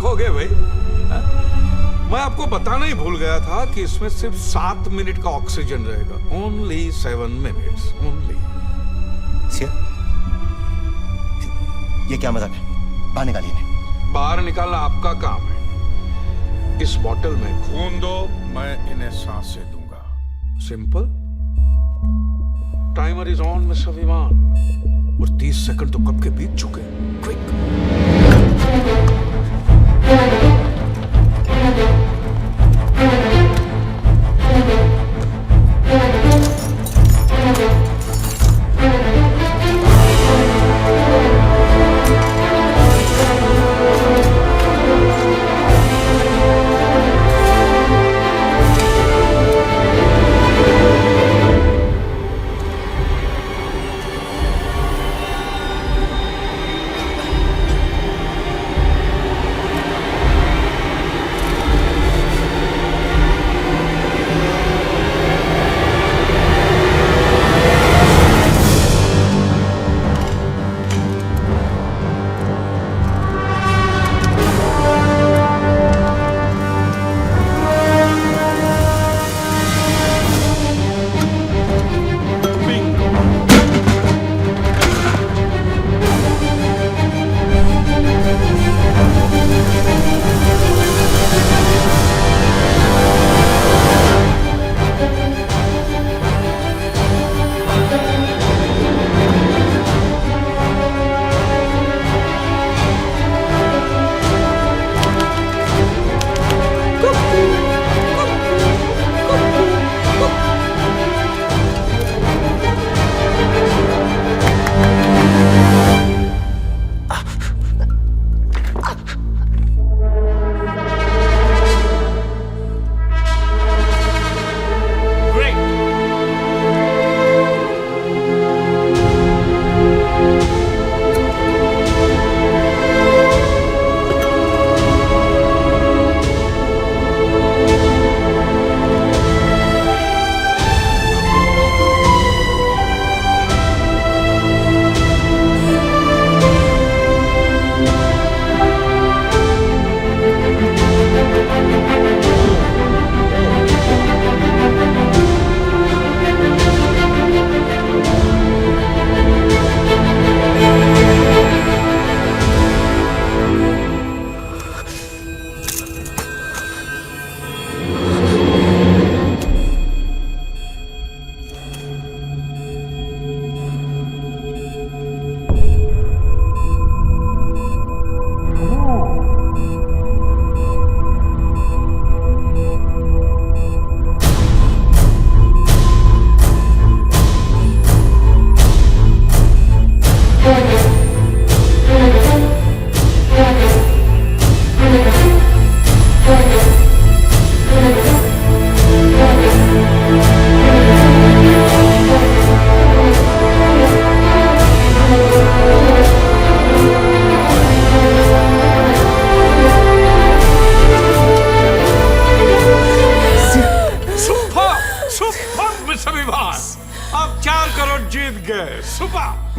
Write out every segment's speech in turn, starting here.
हो गए भाई? हा? मैं आपको बताना ही भूल गया था कि इसमें सिर्फ 7 मिनट का ऑक्सीजन रहेगा। Only 7 minutes only. ये क्या मजाक है? बाहर निकालिए इन्हें। बाहर निकालना आपका काम है। इस बोतल में खून दो, मैं इन्हें सांसें दूंगा। Simple. Timer is on mister विमान। और 30 सेकंड तो कब के बीत चुके। क्विक।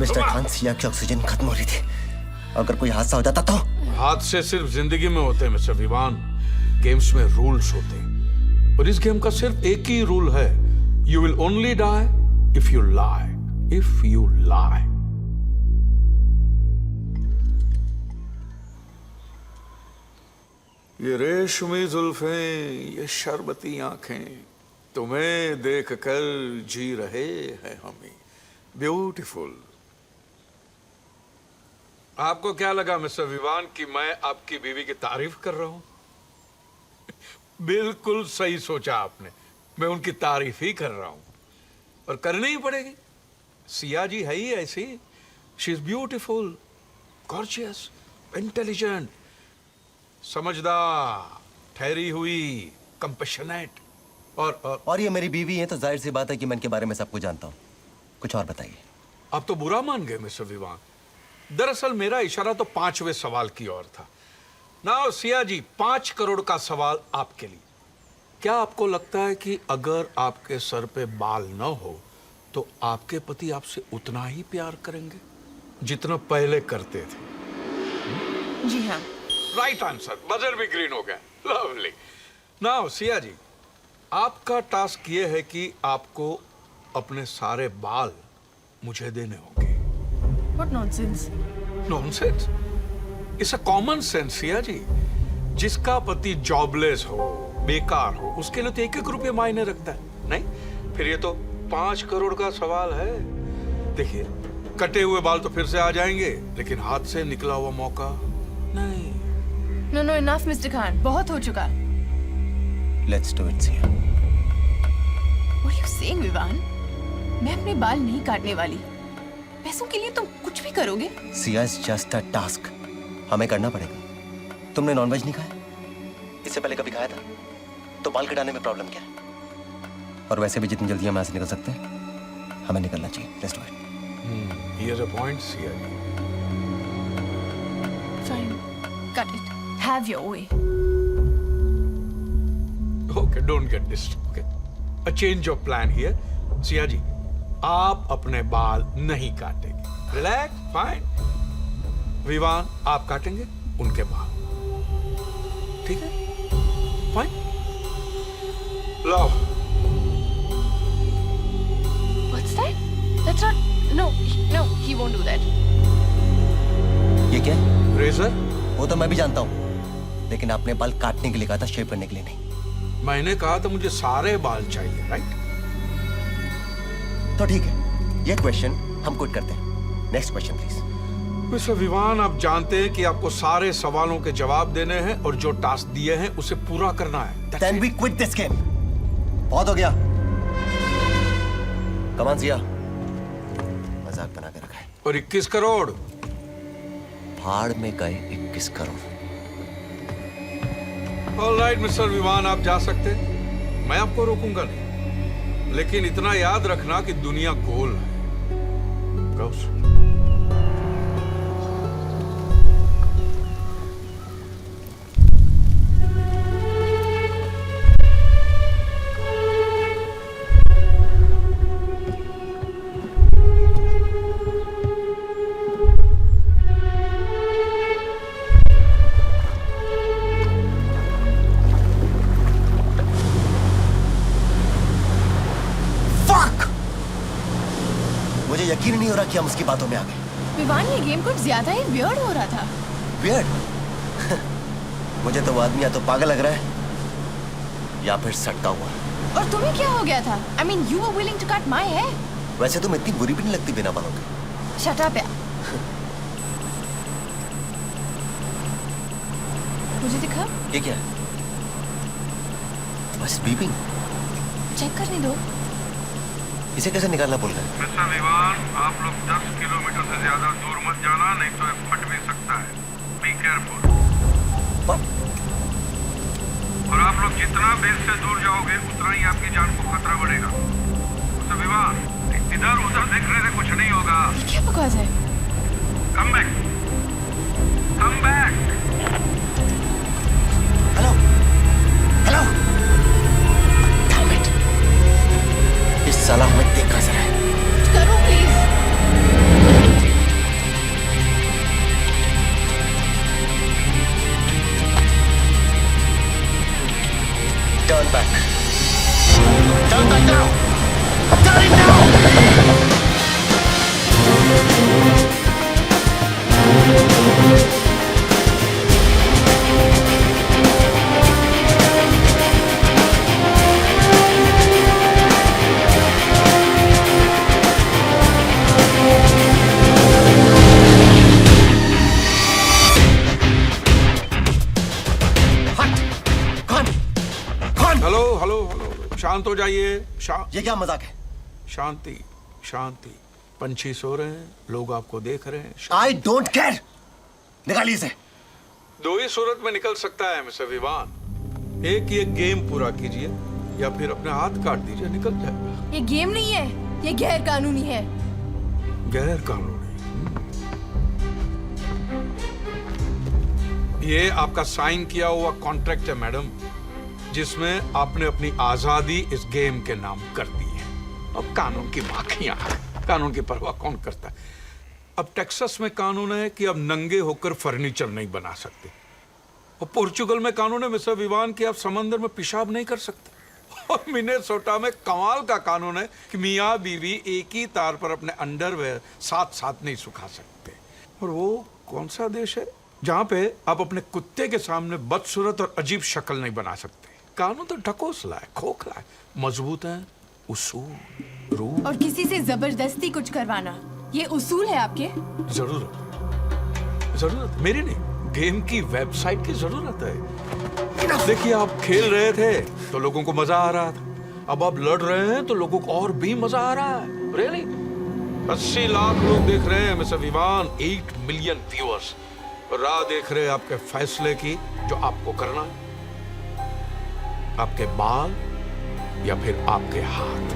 मिस्टर खान, सिया की ऑक्सीजन खत्म हो रही थी। अगर कोई हादसा हो जाता तो? हादसे सिर्फ जिंदगी में होते हैं मिस्टर विवान। गेम्स में रूल्स होते हैं और इस गेम का सिर्फ एक ही रूल है, you will only die if you lie. If you lie. ये रेशमी जुल्फें, ये शरबती आंखें, तुम्हें देखकर जी रहे हैं हमें। ब्यूटीफुल। आपको क्या लगा मिस्टर विवान कि मैं आपकी बीवी की तारीफ कर रहा हूं? बिल्कुल सही सोचा आपने, मैं उनकी तारीफ ही कर रहा हूं और करनी ही पड़ेगी। सिया जी है ही ऐसी। She is beautiful, gorgeous, intelligent, समझदार, ठहरी हुई, कंपैशनेट और ये मेरी बीवी है तो जाहिर सी बात है कि मैं इनके बारे में सब कुछ जानता हूँ। कुछ और बताइए। आप तो बुरा मान गए मिस्टर विवान। दरअसल मेरा इशारा तो 5वें सवाल की ओर था। नाउ सिया जी, 5 करोड़ का सवाल आपके लिए। क्या आपको लगता है कि अगर आपके सर पे बाल न हो तो आपके पति आपसे उतना ही प्यार करेंगे जितना पहले करते थे? जी हाँ। राइट आंसर, बजर भी ग्रीन हो गया। लवली। नाउ सिया जी, आपका टास्क ये है कि आपको अपने सारे बाल मुझे देने होंगे। What nonsense. Nonsense? It's a common sense Siya ji. जिसका पति जॉबलेस हो, बेकार हो, उसके लिए तो 1-1 रुपये मायने रखता है। नहीं, फिर ये तो 5 करोड़ का सवाल है। देखिए, कटे हुए बाल तो फिर से आ जाएंगे, लेकिन हाथ से निकला हुआ मौका नहीं। No, no, enough, Mr. Khan. बहुत हो चुका. Let's do it Siya. What are you saying, Vivaan? मैं अपने बाल नहीं काटने वाली. पैसों के लिए तुम कुछ भी करोगे? Siya is just a task, हमें करना पड़ेगा। तुमने नॉनवेज नहीं खाया? इससे पहले कभी खाया था? तो बाल कटाने में प्रॉब्लम क्या है? और वैसे भी जितनी जल्दी हम यहाँ से निकल सकते हैं, हमें निकलना चाहिए। Let's do it. Here's a point, Siya ji. Fine. Cut it. Have your way. Okay, don't get disturbed. Okay. A change of plan here. Siya ji, आप अपने बाल नहीं काटेंगे। Relax, fine. विवान, आप काटेंगे उनके बाल। ठीक है? Fine. Low. What's that? That's not. No, no, he won't do that. ये क्या है? रेजर? वो तो मैं भी जानता हूँ, लेकिन आपने बाल काटने के लिए कहा था, शेव करने के लिए नहीं। मैंने कहा था मुझे सारे बाल चाहिए, राइट? तो ठीक है, ये क्वेश्चन हम क्विट करते हैं। Next question please. Mister Vivaan, आप जानते हैं कि आपको सारे सवालों के जवाब देने हैं और जो टास्क दिए हैं उसे पूरा करना है। That's Then it. we quit this game. बहुत हो गया। कमान सिया, मजाक बना के रखा है। और 21 करोड़? भाड़ में गए 21 करोड़। ऑलराइट मिस्टर विवान, आप जा सकते हैं। मैं आपको रोकूंगा नहीं, लेकिन इतना याद रखना कि दुनिया गोल है। Goes. मुझे यकीन नहीं हो रहा कि हम उसकी बातों में आ गए। विवान, ये गेम कुछ ज्यादा ही वियर्ड हो रहा था. वियर्ड? मुझे तो वो आदमी या तो पागल लग रहा है या फिर सटका हुआ। और तुम्हें क्या हो गया था? I mean, you were willing to cut my hair. वैसे तुम इतनी बुरी भी नहीं लगती बिना बालों के। Shut up, यार. मुझे दिखा? ये क्या है? बस बीपिंग। चेक करने दो. इसे कैसे निकालना भूल गए? मिस्टर विवान, आप लोग 10 किलोमीटर से ज्यादा दूर मत जाना, नहीं तो ये फट भी सकता है। Be careful. और आप लोग जितना बेस से दूर जाओगे, उतना ही आपकी जान को खतरा बढ़ेगा। मिस्टर विवान, इधर उधर देखने से कुछ नहीं होगा। ये क्या बकवास है? Come back, come back. Hello, hello. Damn it. इस साला हमें देख कैसे रहा है? करो please. Turn back. Turn back now. Turn it now. Hello hello hello, शांत हो जाइए। ये क्या मजाक है? शांति शांति। पंछी सो रहे हैं, लोग आपको देख रहे हैं। I don't care. निकालिए इसे। दो ही सूरत में निकल सकता है मिस्टर विवान। एक ये गेम पूरा कीजिए या फिर अपने हाथ काट दीजिए, निकल जाएगा। ये गेम नहीं है, ये गैर कानूनी है. गैर कानूनी? ये आपका साइन किया हुआ कॉन्ट्रैक्ट है मैडम, जिसमें आपने अपनी आजादी इस गेम के नाम कर दी है। अब कानून की बाकियां, कानून की परवाह कौन करता है? अब टेक्सास में कानून है कि अब नंगे होकर फर्नीचर नहीं बना सकते। और पोर्चुगल में कानून है मिस्टर विवान कि आप समंदर में पेशाब नहीं कर सकते। और मिनेसोटा में कमाल का कानून है कि मियाँ बीवी एक ही तार पर अपने अंडरवेयर साथ साथ नहीं सुखा सकते। और वो कौन सा देश है जहाँ पे आप अपने कुत्ते के सामने बदसूरत और अजीब शक्ल नहीं बना सकते। कानून तो ढकोसला है, खोखला है, मजबूत है, उसूल रूल। और किसी से जबरदस्ती कुछ करवाना ये उसूल है आपके? जरूरत मेरी नहीं, गेम की वेबसाइट की जरूरत है। देखिए आप खेल रहे थे तो लोगों को मजा आ रहा था, अब आप लड़ रहे हैं तो लोगों को और भी मजा आ रहा है। रियली 80 लाख लोग देख रहे हैं मिस्टर विवान, 8 मिलियन व्यूअर्स राह देख रहे हैं आपके फैसले की जो आपको करना है। आपके बाल या फिर आपके हाथ।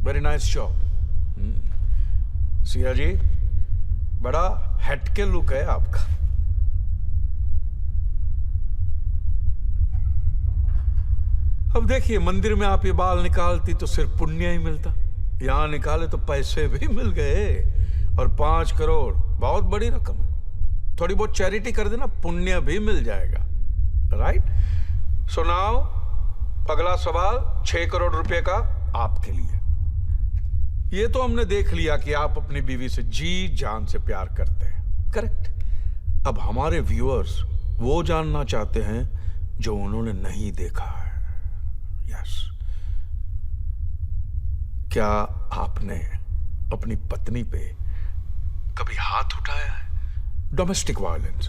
Very nice shot Siya ji, बड़ा हटके लुक है आपका। अब देखिए मंदिर में आप ये बाल निकालती तो सिर्फ पुण्य ही मिलता, यहां निकाले तो पैसे भी मिल गए। और 5 करोड़ बहुत बड़ी रकम है, थोड़ी बहुत चैरिटी कर देना, पुण्य भी मिल जाएगा। राइट। सो नाउ अगला सवाल 6 करोड़ रुपए का आपके लिए। ये तो हमने देख लिया कि आप अपनी बीवी से जी जान से प्यार करते हैं, करेक्ट। अब हमारे व्यूअर्स वो जानना चाहते हैं जो उन्होंने नहीं देखा है। यस, क्या आपने अपनी पत्नी पे कभी हाथ उठाया है? Domestic violence,